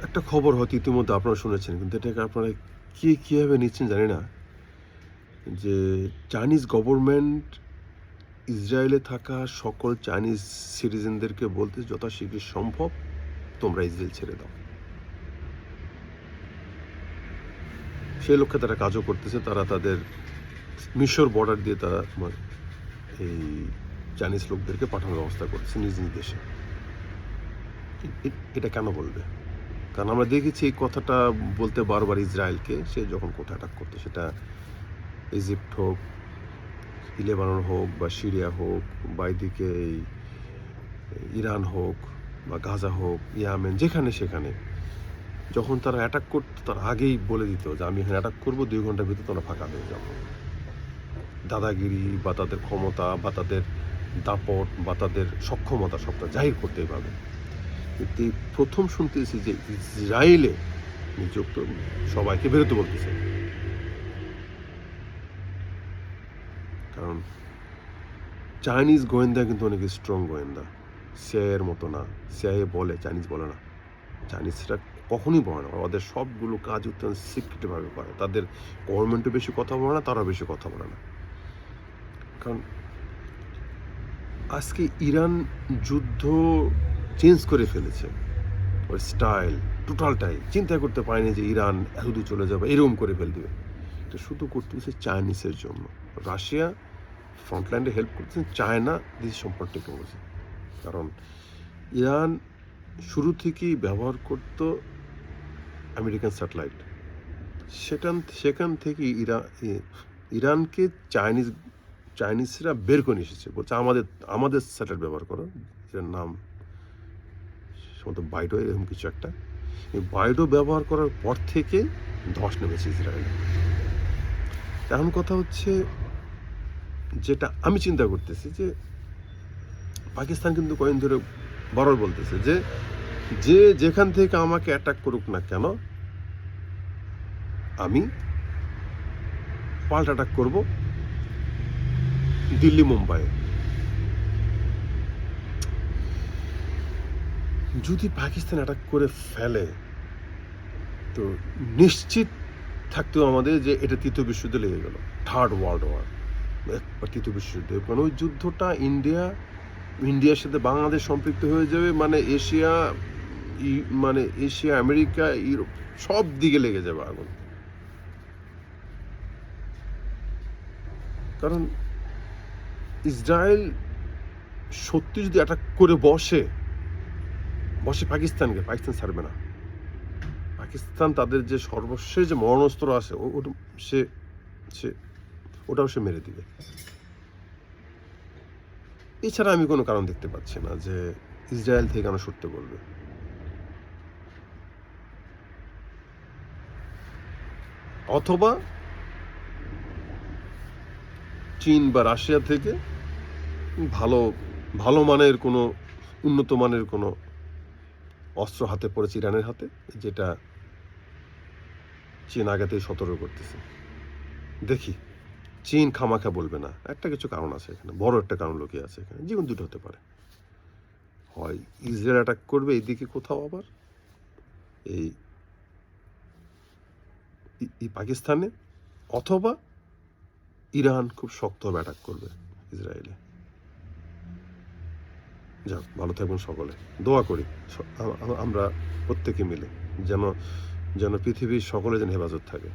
একটা খবর হয়তো ইতিমধ্যে আপনারা শুনেছেন, কিন্তু এটাকে আপনারা কীভাবে নিচ্ছেন জানি না, যে চাইনিজ গভর্নমেন্ট ইসরায়েলে থাকা সকল চাইনিজ সিটিজেনদেরকে বলতে যথাশীঘ্র সম্ভব তোমরা ইসরায়েল ছেড়ে দাও। সেই লক্ষ্যে তারা কাজও করতেছে। তারা তাদের মিশর বর্ডার দিয়ে তারা এই চাইনিজ লোকদেরকে পাঠানোর ব্যবস্থা করতেছে নিজ নিজ দেশে। এটা কেন বলবে? কারণ আমরা দেখেছি এই কথাটা বলতে বারবার ইসরায়েলকে, সে যখন কোথায় অ্যাটাক করতো, সেটা ইজিপ্ট হোক, লেবানন হোক, বা সিরিয়া হোক, বা এদিকে এই ইরান হোক, বা গাজা হোক, ইয়ামেন, যেখানে সেখানে যখন তারা অ্যাটাক করতো তার আগেই বলে দিত যে আমি এখানে অ্যাটাক করবো, 2 ঘন্টার ভিতরে তোমরা ফাঁকা হয়ে যাবো। দাদাগিরি বা তাদের ক্ষমতা বা তাদের দাপট বা তাদের সক্ষমতা সবটা জাহির করতেই পারবে। কিন্তু প্রথম শুনতেছি যে ইসরায়েলে নিযুক্ত সবাইকে বেরোতে বলতেছে। কারণ চাইনিজ গোয়েন্দা কিন্তু অনেক স্ট্রং গোয়েন্দা, সিআইএর মতো না। সিআইএ বলে, চাইনিজ বলে না। চাইনিজরা কখনই বলে না, ওদের সবগুলো কাজ অত্যন্ত সিক্রেটভাবে করে। তাদের গভর্নমেন্টও বেশি কথা বলে না, তারাও বেশি কথা বলে না। কারণ আজকে ইরান যুদ্ধ চেঞ্জ করে ফেলেছে, ওর স্টাইল টোটালটাই। চিন্তা করতে পারেনি যে ইরান এতদূর চলে যাবে, এরকম করে ফেল দেবে। এটা শুধু করতে হচ্ছে চাইনিজের জন্য। রাশিয়া ফ্রন্টলাইনে হেল্প করতেছে, চায়না দিস সম্পর্ক টেকনোলজি। কারণ ইরান শুরু থেকেই ব্যবহার করত আমেরিকান স্যাটেলাইট। সেখান থেকে ইরানকে চাইনিজরা বের করে এসেছে, বলছে আমাদের স্যাটেলাইট ব্যবহার করো, যেটার নাম সম্ভবত বাইডো, এরকম কিছু একটা। এই বাইডো ব্যবহার করার পর থেকে ধস নেমেছে ইসরায়েলে। এখন কথা হচ্ছে, যেটা আমি চিন্তা করতেছি, যে পাকিস্তান কিন্তু কয়েকদিন ধরে বরাবর বলতেছে যে যে যেখান থেকে আমাকে অ্যাটাক করুক না কেন, আমি পাল্টা অ্যাটাক করব দিল্লি, মুম্বাই। যদি পাকিস্তান অ্যাটাক করে ফেলে, তো নিশ্চিত থাকতেও আমাদের যে এটা তৃতীয় বিশ্বযুদ্ধ লেগে গেল, থার্ড ওয়ার্ল্ড ওয়ার, তৃতীয় বিশ্বযুদ্ধ। কারণ ওই যুদ্ধটা ইন্ডিয়ার সাথে বাংলাদেশ সম্পৃক্ত হয়ে যাবে, মানে এশিয়া, আমেরিকা, ইউরোপ সব দিকে লেগে যাবে আগুন। কারণ ইসরায়েল সত্যি যদি অ্যাটাক করে বসে পাকিস্তান ছাড়বে না। পাকিস্তান তাদের যে সর্বশেষ যে মরণাস্ত্র আছে, ওটাও সে মেরে দিবে। এছাড়া আমি কোনো কারণ দেখতে পাচ্ছি না যে ইসরায়েল থেকে কেন সরতে বলবে। অথবা চীন বা রাশিয়া থেকে ভালো মানের কোনো, উন্নত মানের কোনো অস্ত্র হাতে পড়েছে ইরানের হাতে, যেটা চীন আগেতেই সতর্ক করতেছে। দেখি, চীন খামাখা বলবে না, একটা কিছু কারণ আছে এখানে, বড় একটা কারণ লুকিয়ে আছে এখানে। যেমন দুটো হতে পারে, হয় ইসরায়েল অ্যাটাক করবে এইদিকে কোথাও, আবার এই পাকিস্তানে, অথবা ইরান খুব শক্তভাবে অ্যাটাক করবে ইসরায়েলে। যাক, ভালো থাকবেন সকলে। দোয়া করি আমরা প্রত্যেকে মিলে যেন পৃথিবীর সকলে যেন হেফাজত থাকে।